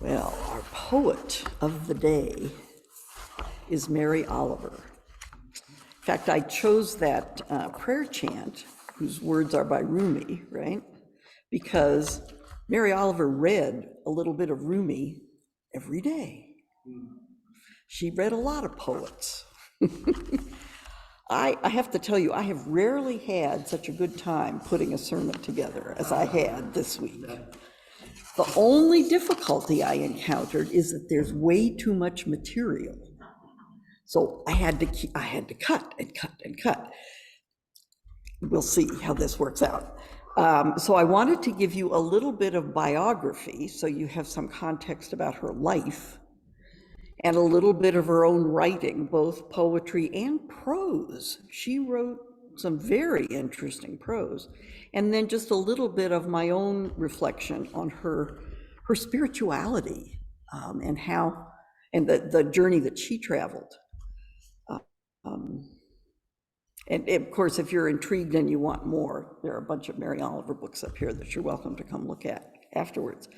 Well, our poet of the day is Mary Oliver. In fact, I chose that prayer chant, whose words are by Rumi, right? Because Mary Oliver read a little bit of Rumi every day. She read a lot of poets. I have to tell you, I have rarely had such a good time putting a sermon together as I had this week. The only difficulty I encountered is that there's way too much material. So I had to cut and cut and cut. We'll see how this works out. So I wanted to give you a little bit of biography so you have some context about her life, and a little bit of her own writing, both poetry and prose. She wrote some very interesting prose. And then just a little bit of my own reflection on her spirituality, and the journey that she traveled. And of course, if you're intrigued and you want more, there are a bunch of Mary Oliver books up here that you're welcome to come look at afterwards.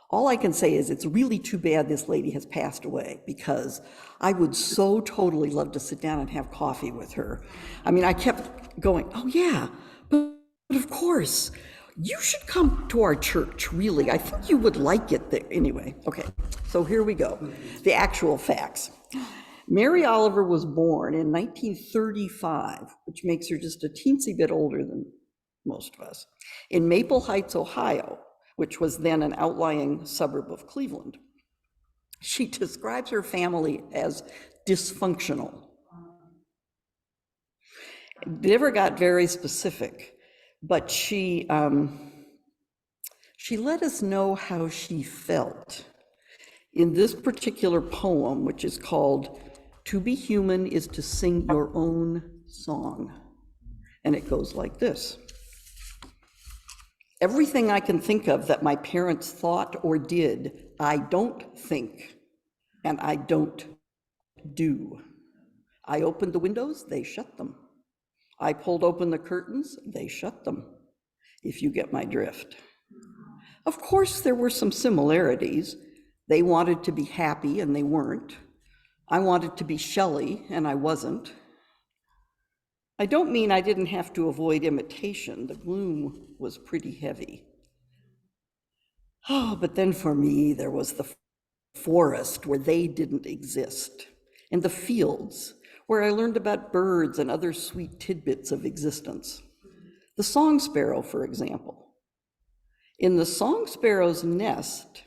All I can say is it's really too bad this lady has passed away, because I would so totally love to sit down and have coffee with her. I mean, I kept going, oh yeah, but of course, you should come to our church, really. I think you would like it there. Anyway, okay, so here we go. The actual facts. Mary Oliver was born in 1935, which makes her just a teensy bit older than most of us, in Maple Heights, Ohio, which was then an outlying suburb of Cleveland. She describes her family as dysfunctional. It never got very specific, but she let us know how she felt in this particular poem, which is called "To Be Human is to Sing Your Own Song." And it goes like this. Everything I can think of that my parents thought or did, I don't think, and I don't do. I opened the windows, they shut them. I pulled open the curtains, they shut them, if you get my drift. Of course, there were some similarities. They wanted to be happy and they weren't. I wanted to be Shelley and I wasn't. I don't mean I didn't have to avoid imitation. The gloom was pretty heavy. Oh, but then for me, there was the forest where they didn't exist, and the fields where I learned about birds and other sweet tidbits of existence. The song sparrow, for example. In the song sparrow's nest,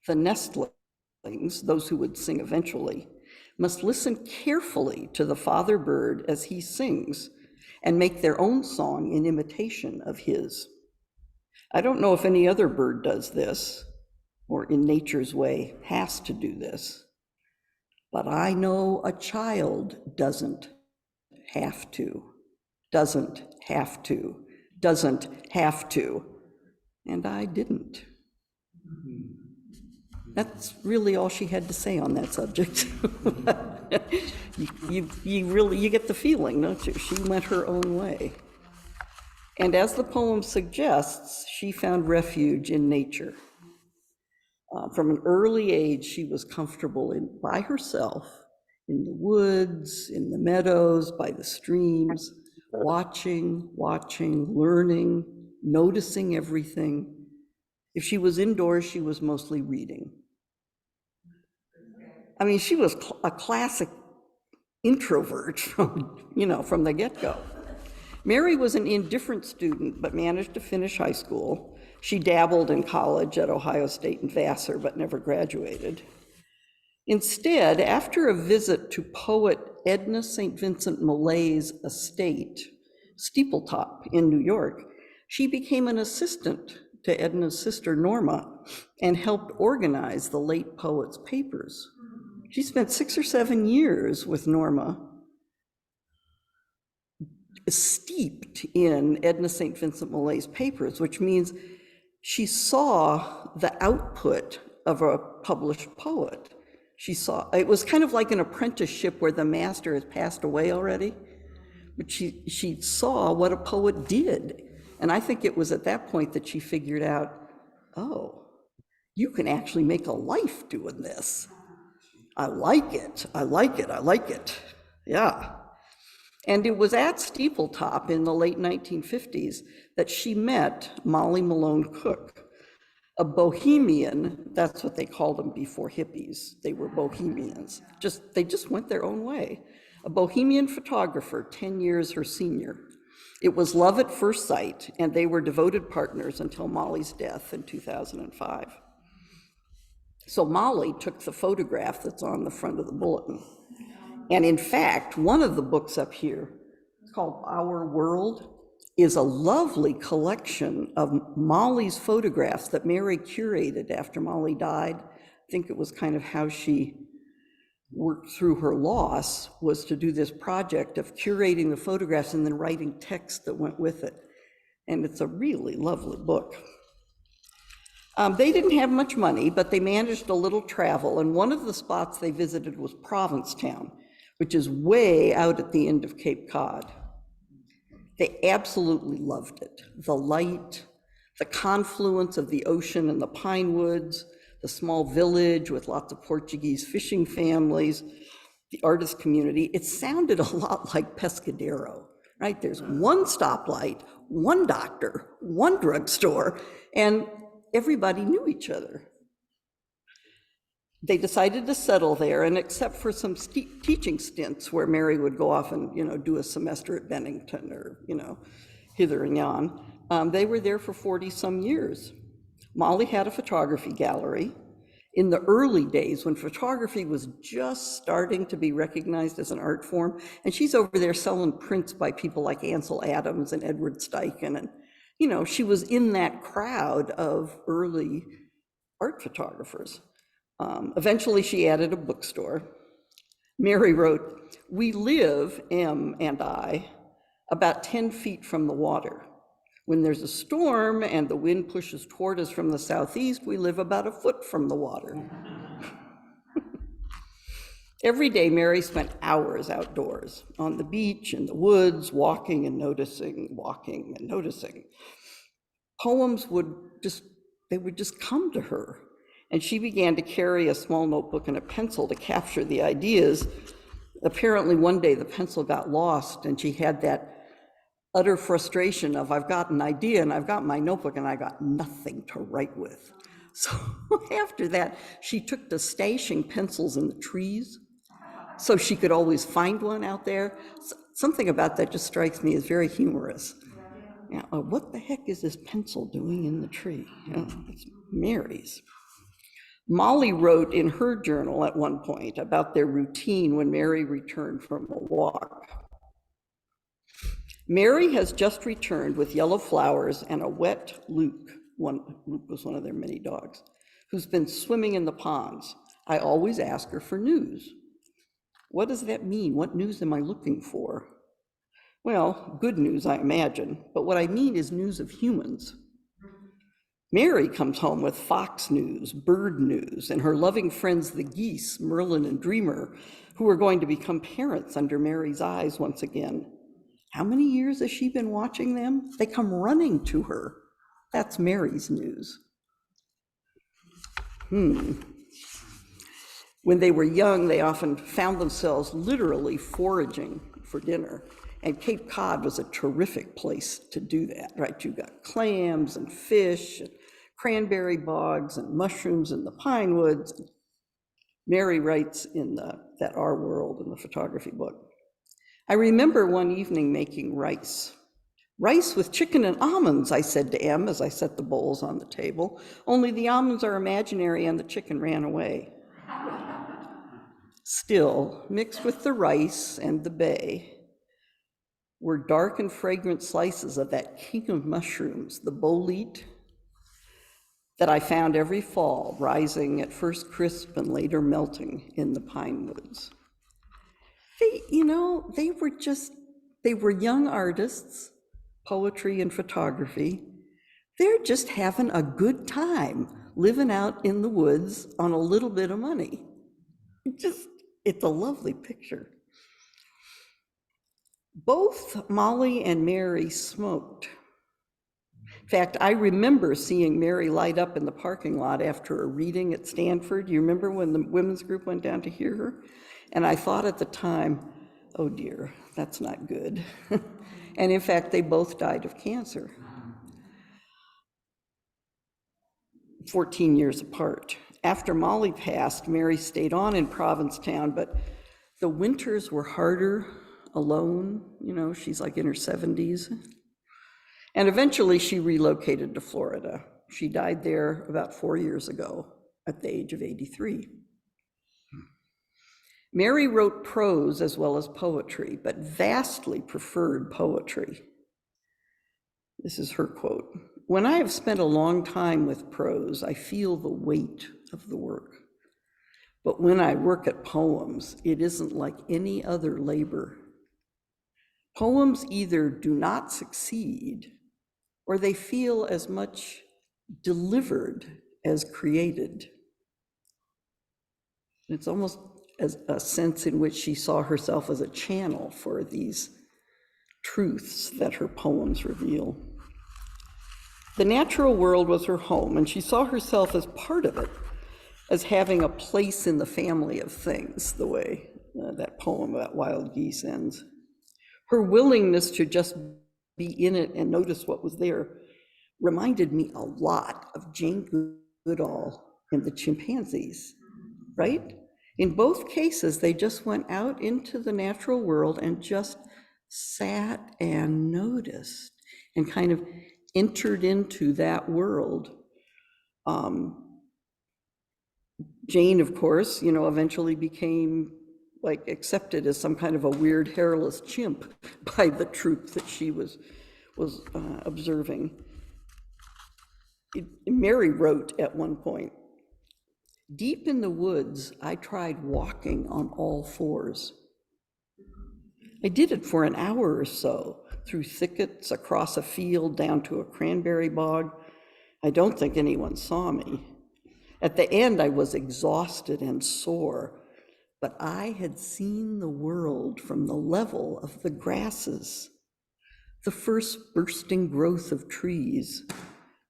the nestlings, those who would sing eventually, must listen carefully to the father bird as he sings and make their own song in imitation of his. I don't know if any other bird does this, or in nature's way has to do this, but I know a child doesn't have to, doesn't have to, doesn't have to, and I didn't. That's really all she had to say on that subject. You get the feeling, don't you? She went her own way. And as the poem suggests, she found refuge in nature. From an early age, she was comfortable by herself, in the woods, in the meadows, by the streams, watching, learning, noticing everything. If she was indoors, she was mostly reading. I mean, she was a classic introvert from the get-go. Mary was an indifferent student, but managed to finish high school. She dabbled in college at Ohio State and Vassar, but never graduated. Instead, after a visit to poet Edna St. Vincent Millay's estate, Steepletop in New York, she became an assistant to Edna's sister Norma and helped organize the late poet's papers. She spent 6 or 7 years with Norma, steeped in Edna St. Vincent Millay's papers, which means she saw the output of a published poet. It was kind of like an apprenticeship where the master has passed away already, but she saw what a poet did. And I think it was at that point that she figured out, oh, You can actually make a life doing this. I like it. I like it. I like it. Yeah. And it was at Steepletop in the late 1950s that she met Molly Malone Cook, a bohemian. That's what they called them before hippies. They were bohemians. They just went their own way. A bohemian photographer, 10 years her senior. It was love at first sight, and they were devoted partners until Molly's death in 2005. So Molly took the photograph that's on the front of the bulletin. And in fact, one of the books up here, it's called Our World, is a lovely collection of Molly's photographs that Mary curated after Molly died. I think it was kind of how she worked through her loss, was to do this project of curating the photographs and then writing text that went with it. And it's a really lovely book. They didn't have much money, but they managed a little travel, and one of the spots they visited was Provincetown, which is way out at the end of Cape Cod. They absolutely loved it. The light, the confluence of the ocean and the pine woods, the small village with lots of Portuguese fishing families, the artist community. It sounded a lot like Pescadero, right? There's one stoplight, one doctor, one drugstore, and everybody knew each other. They decided to settle there, and except for some teaching stints where Mary would go off and do a semester at Bennington or hither and yon, they were there for 40 some years. Molly had a photography gallery. In the early days when photography was just starting to be recognized as an art form, and she's over there selling prints by people like Ansel Adams and Edward Steichen, and she was in that crowd of early art photographers. Eventually she added a bookstore. Mary wrote, "We live, M and I, about 10 feet from the water. When there's a storm and the wind pushes toward us from the southeast, we live about a foot from the water." Every day, Mary spent hours outdoors, on the beach, in the woods, walking and noticing. Poems would just come to her. And she began to carry a small notebook and a pencil to capture the ideas. Apparently one day the pencil got lost, and she had that utter frustration of, I've got an idea and I've got my notebook and I got nothing to write with. So after that, she took to stashing pencils in the trees so she could always find one out there. Something about that just strikes me as very humorous. What the heck is this pencil doing in the tree? It's Mary's. Molly wrote in her journal at one point about their routine when Mary returned from a walk. "Mary has just returned with yellow flowers and a wet Luke," Luke was one of their many dogs, "who's been swimming in the ponds. I always ask her for news." What does that mean? What news am I looking for? Well, good news, I imagine, but what I mean is news of humans. Mary comes home with fox news, bird news, and her loving friends, the geese, Merlin and Dreamer, who are going to become parents under Mary's eyes once again. How many years has she been watching them? They come running to her. That's Mary's news. When they were young, they often found themselves literally foraging for dinner. And Cape Cod was a terrific place to do that, right? You got clams and fish and cranberry bogs and mushrooms in the pine woods. Mary writes in that Our World in the photography book, "I remember one evening making rice. Rice with chicken and almonds," I said to Em as I set the bowls on the table, "only the almonds are imaginary and the chicken ran away." Still, mixed with the rice and the bay, were dark and fragrant slices of that king of mushrooms, the bolete, that I found every fall, rising at first crisp and later melting in the pine woods. They were young artists, poetry and photography. They're just having a good time living out in the woods on a little bit of money. It's a lovely picture. Both Molly and Mary smoked. In fact, I remember seeing Mary light up in the parking lot after a reading at Stanford. You remember when the women's group went down to hear her? And I thought at the time, oh dear, that's not good. And in fact, they both died of cancer, 14 years apart. After Molly passed, Mary stayed on in Provincetown, but the winters were harder alone. She's like in her 70s. And eventually she relocated to Florida. She died there about 4 years ago at the age of 83. Mary wrote prose as well as poetry, but vastly preferred poetry. This is her quote. "When I have spent a long time with prose, I feel the weight of the work. But when I work at poems, it isn't like any other labor. Poems either do not succeed or they feel as much delivered as created." It's almost as a sense in which she saw herself as a channel for these truths that her poems reveal. The natural world was her home, and she saw herself as part of it, as having a place in the family of things, the way that poem about wild geese ends. Her willingness to just be in it and notice what was there reminded me a lot of Jane Goodall and the chimpanzees, right? In both cases, they just went out into the natural world and just sat and noticed and kind of entered into that world. Jane, of course, eventually became accepted as some kind of a weird hairless chimp by the troop that she was observing. Mary wrote at one point, "Deep in the woods, I tried walking on all fours. I did it for an hour or so, through thickets, across a field, down to a cranberry bog. I don't think anyone saw me. At the end, I was exhausted and sore, but I had seen the world from the level of the grasses, the first bursting growth of trees,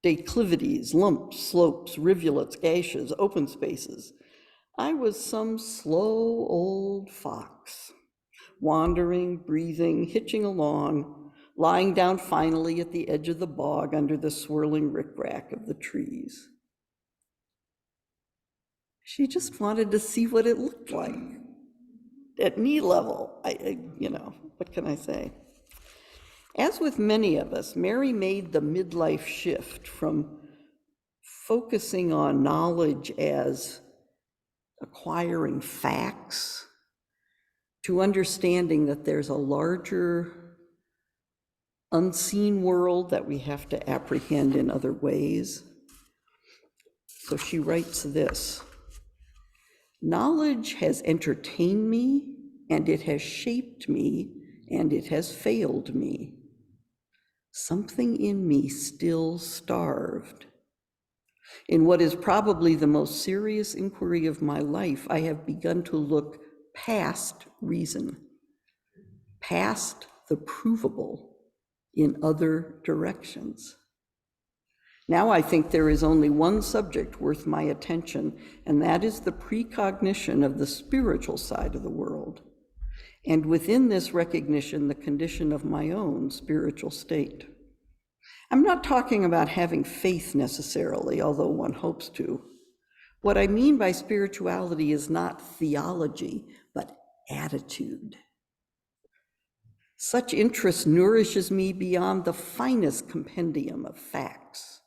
declivities, lumps, slopes, rivulets, gashes, open spaces. I was some slow old fox, wandering, breathing, hitching along, lying down finally at the edge of the bog under the swirling rickrack of the trees." She just wanted to see what it looked like at knee level. What can I say? As with many of us, Mary made the midlife shift from focusing on knowledge as acquiring facts to understanding that there's a larger, unseen world that we have to apprehend in other ways. So she writes this: "Knowledge has entertained me, and it has shaped me, and it has failed me. Something in me still starved. In what is probably the most serious inquiry of my life, I have begun to look past reason, past the provable, in other directions. Now I think there is only one subject worth my attention, and that is the precognition of the spiritual side of the world, and within this recognition, the condition of my own spiritual state. I'm not talking about having faith necessarily, although one hopes to. What I mean by spirituality is not theology, but attitude. Such interest nourishes me beyond the finest compendium of facts.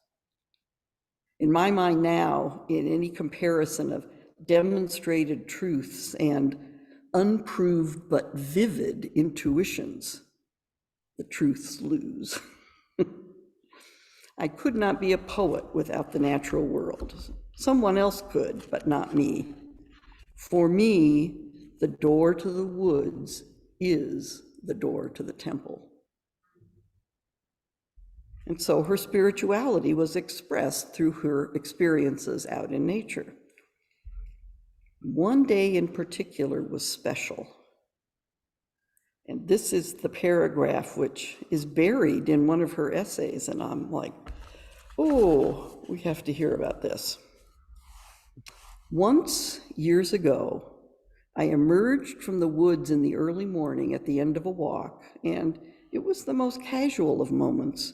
In my mind now, in any comparison of demonstrated truths and unproved but vivid intuitions, the truths lose. I could not be a poet without the natural world. Someone else could, but not me. For me, the door to the woods is the door to the temple." And so her spirituality was expressed through her experiences out in nature. One day in particular was special. And this is the paragraph which is buried in one of her essays, and I'm like, Oh, we have to hear about this. Once, years ago, I emerged from the woods in the early morning at the end of a walk, and it was the most casual of moments.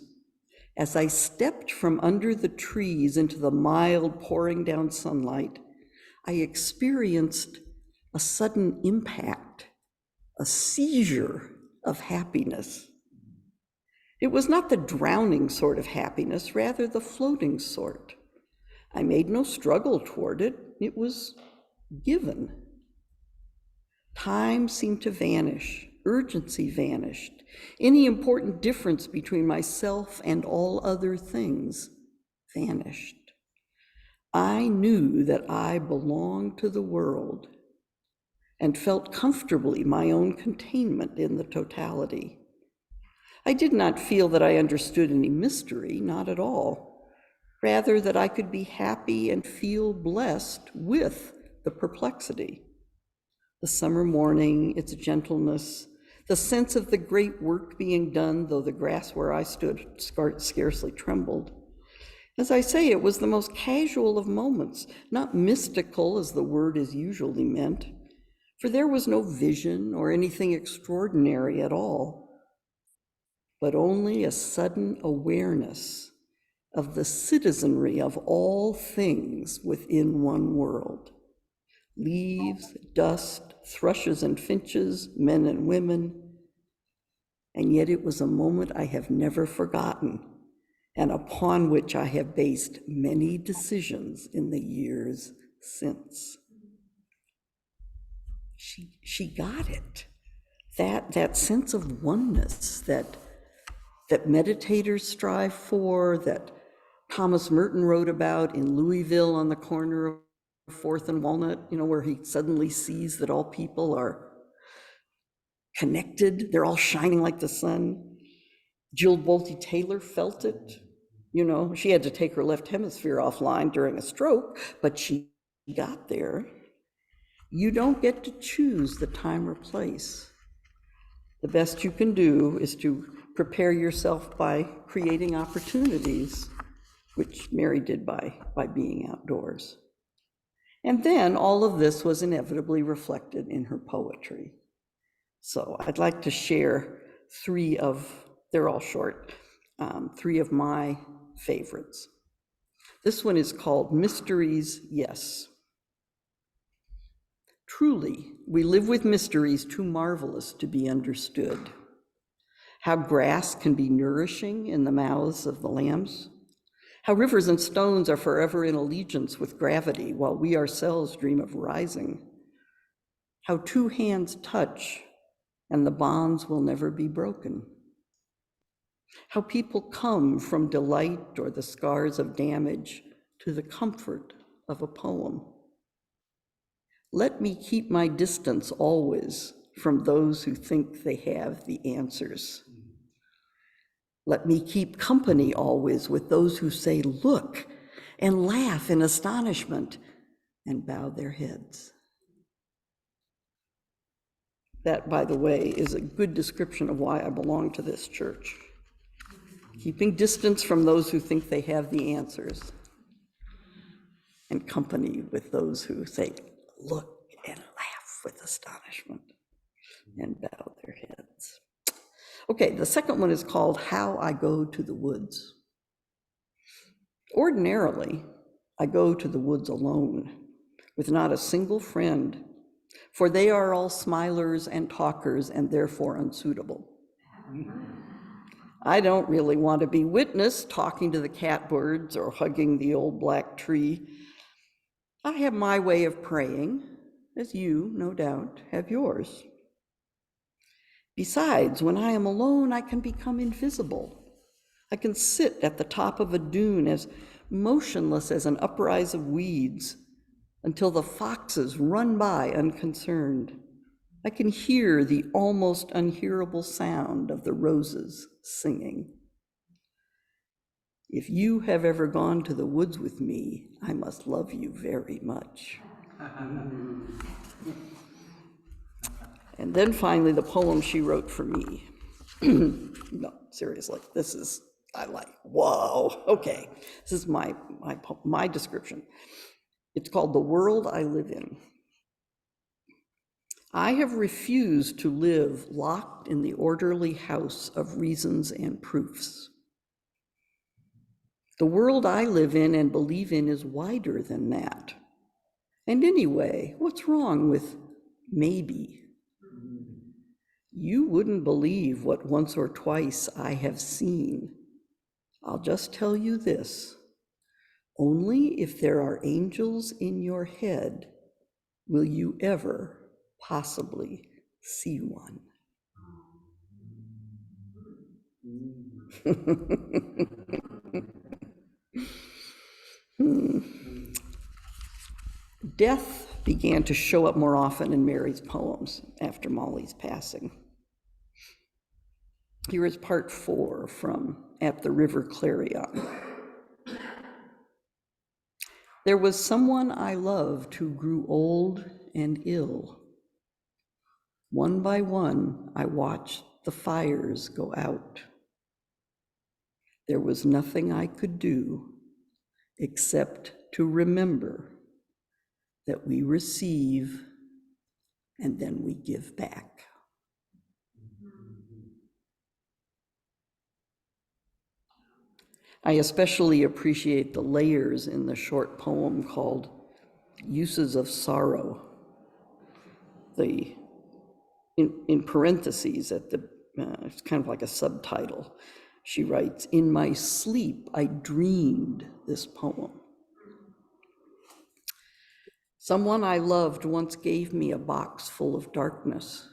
As I stepped from under the trees into the mild pouring down sunlight, I experienced a sudden impact, a seizure of happiness. It was not the drowning sort of happiness, rather the floating sort. I made no struggle toward it. It was given. Time seemed to vanish. Urgency vanished. Any important difference between myself and all other things vanished. I knew that I belonged to the world and felt comfortably my own containment in the totality. I did not feel that I understood any mystery, not at all. Rather, that I could be happy and feel blessed with the perplexity. The summer morning, its gentleness, the sense of the great work being done, though the grass where I stood scarcely trembled. As I say, it was the most casual of moments, not mystical as the word is usually meant, for there was no vision or anything extraordinary at all, but only a sudden awareness of the citizenry of all things within one world. Leaves, dust, thrushes and finches, men and women, and yet it was a moment I have never forgotten, and upon which I have based many decisions in the years since. She got it. That sense of oneness that meditators strive for, that Thomas Merton wrote about in Louisville on the corner of 4th and Walnut, where he suddenly sees that all people are connected, they're all shining like the sun. Jill Bolte Taylor felt it. She had to take her left hemisphere offline during a stroke, but she got there. You don't get to choose the time or place. The best you can do is to prepare yourself by creating opportunities, which Mary did by being outdoors. And then all of this was inevitably reflected in her poetry. So I'd like to share they're all short, 3 of my favorites. This one is called Mysteries, Yes. Truly, we live with mysteries too marvelous to be understood. How grass can be nourishing in the mouths of the lambs. How rivers and stones are forever in allegiance with gravity while we ourselves dream of rising. How 2 hands touch and the bonds will never be broken. How people come from delight or the scars of damage to the comfort of a poem. Let me keep my distance always from those who think they have the answers. Let me keep company always with those who say, look, and laugh in astonishment and bow their heads. That, by the way, is a good description of why I belong to this church. Keeping distance from those who think they have the answers, and company with those who say, look and laugh with astonishment and bow their heads. Okay, the second one is called How I Go to the Woods. Ordinarily, I go to the woods alone, with not a single friend, for they are all smilers and talkers and therefore unsuitable. I don't really want to be witnessed talking to the catbirds or hugging the old black tree. I have my way of praying, as you, no doubt, have yours. Besides, when I am alone, I can become invisible. I can sit at the top of a dune as motionless as an uprise of weeds until the foxes run by unconcerned. I can hear the almost unhearable sound of the roses singing. If you have ever gone to the woods with me, I must love you very much. And then finally, the poem she wrote for me. No, seriously, this is I like, whoa, okay. This is my description. It's called The World I Live In. I have refused to live locked in the orderly house of reasons and proofs. The world I live in and believe in is wider than that. And anyway, what's wrong with maybe? You wouldn't believe what once or twice I have seen. I'll just tell you this. Only if there are angels in your head will you ever possibly see one. Death began to show up more often in Mary's poems after Molly's passing. Here is part 4 from At the River Clarion. There was someone I loved who grew old and ill. One by one, I watched the fires go out. There was nothing I could do except to remember that we receive and then we give back. I especially appreciate the layers in the short poem called Uses of Sorrow. In parentheses at the, it's kind of like a subtitle. She writes, in my sleep, I dreamed this poem. Someone I loved once gave me a box full of darkness.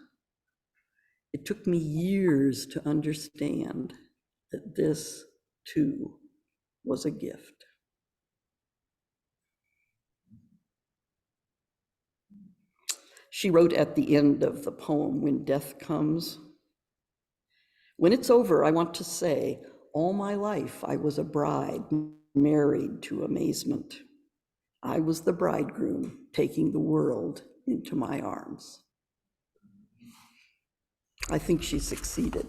It took me years to understand that this, too, was a gift. She wrote at the end of the poem, When Death Comes, when it's over, I want to say, all my life I was a bride married to amazement. I was the bridegroom taking the world into my arms. I think she succeeded.